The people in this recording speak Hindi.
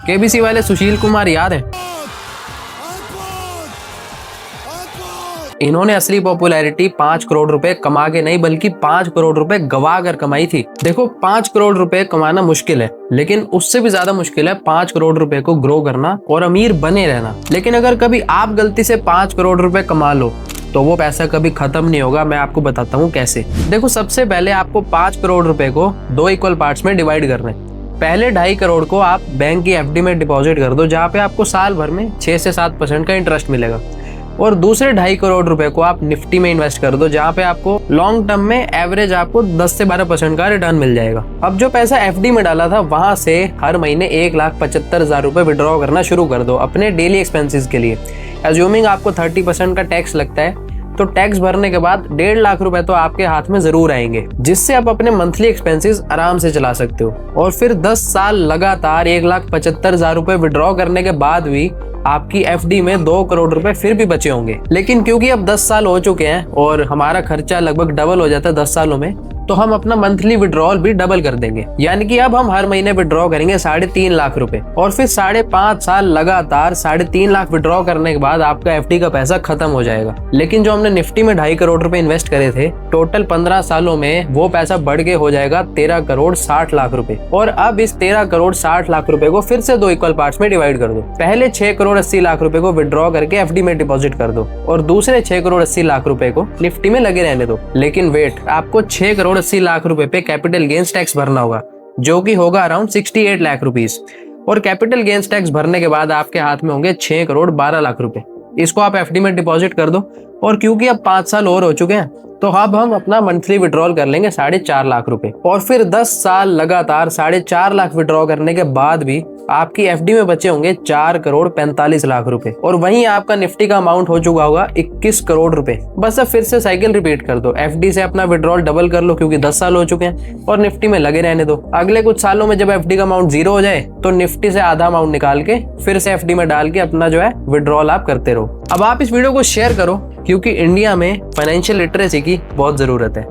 केबीसी वाले सुशील कुमार याद है? इन्होंने असली पॉपुलैरिटी 5 करोड़ रुपए कमा के नहीं बल्कि 5 करोड़ रुपए गवा कर कमाई थी। देखो 5 करोड़ रुपए कमाना मुश्किल है, लेकिन उससे भी ज्यादा मुश्किल है 5 करोड़ रुपए को ग्रो करना और अमीर बने रहना। लेकिन अगर कभी आप गलती से 5 करोड़ रुपए कमा लो तो वो पैसा कभी खत्म नहीं होगा। मैं आपको बताता हूँ कैसे। देखो सबसे पहले आपको 5 करोड़ रुपए को 2 इक्वल पार्ट्स में डिवाइड करने। पहले 2.5 करोड़ को आप बैंक की एफडी में डिपॉजिट कर दो, जहाँ पे आपको साल भर में 6 से 7% का इंटरेस्ट मिलेगा। और दूसरे 2.5 करोड़ रुपए को आप निफ्टी में इन्वेस्ट कर दो, जहाँ पे आपको लॉन्ग टर्म में एवरेज आपको 10 से 12% का रिटर्न मिल जाएगा। अब जो पैसा एफडी में डाला था वहां से हर महीने 1,75,000 रुपए विड्रॉ करना शुरू कर दो अपने डेली एक्सपेंसेस के लिए। एज्यूमिंग आपको 30% का टैक्स लगता है, तो टैक्स भरने के बाद 1.5 लाख रुपए तो आपके हाथ में जरूर आएंगे, जिससे आप अपने मंथली एक्सपेंसेस आराम से चला सकते हो। और फिर 10 साल लगातार 1,75,000 रुपए विड्रॉ करने के बाद भी आपकी एफडी में 2 करोड़ रुपए फिर भी बचे होंगे। लेकिन क्योंकि अब 10 साल हो चुके हैं और हमारा खर्चा लगभग डबल हो जाता है 10 सालों में, तो हम अपना मंथली विड्रॉल भी डबल कर देंगे। यानी कि अब हम हर महीने विड्रॉ करेंगे 3.5 लाख रुपए, और फिर 5.5 साल लगातार 3.5 लाख विड्रॉ करने के बाद आपका एफडी का पैसा खत्म हो जाएगा। लेकिन जो हमने निफ्टी में 2.5 करोड़ रुपए इन्वेस्ट करे थे, टोटल 15 सालों में वो पैसा बढ़ के हो जाएगा 13 करोड़ 60 लाख रुपए। और अब इस 13 करोड़ 60 लाख रुपए को फिर से 2 इक्वल पार्ट्स में डिवाइड कर दो। पहले 6 करोड़ 80 लाख रुपए को विड्रॉ करके एफडी में डिपॉजिट कर दो, और दूसरे 6 करोड़ 80 लाख रुपए को निफ्टी में लगे रहने दो। लेकिन वेट, आपको 6 करोड़ 80 लाख रुपए पे कैपिटल गेन्स टैक्स भरना होगा, जो कि होगा अराउंड 68 लाख रुपीस। और कैपिटल गेन्स टैक्स भरने के बाद आपके हाथ में होंगे 6 करोड़ 12 लाख रुपए। इसको आप एफडी में डिपॉजिट कर दो। और क्योंकि अब 5 साल और हो चुके हैं, तो अब हम अपना मंथली विड्रॉल कर लेंगे 4.5 लाख रुपए। और फिर 10 साल लगातार 4.5 लाख विड्रॉ करने के बाद भी आपकी एफडी में बचे होंगे 4 करोड़ 45 लाख रुपए। और वहीं आपका निफ्टी का अमाउंट हो चुका होगा 21 करोड़ रुपए। बस अब फिर से साइकिल रिपीट कर दो। एफडी से अपना विड्रॉल डबल कर लो, क्योंकि 10 साल हो चुके हैं, और निफ्टी में लगे रहने दो। अगले कुछ सालों में जब एफडी का अमाउंट 0 हो जाए, तो निफ्टी से आधा अमाउंट निकाल के फिर से एफडी में डाल के अपना जो है विड्रॉल आप करते रहो। अब आप इस वीडियो को शेयर करो, क्योंकि इंडिया में फाइनेंशियल लिटरेसी की बहुत जरूरत है।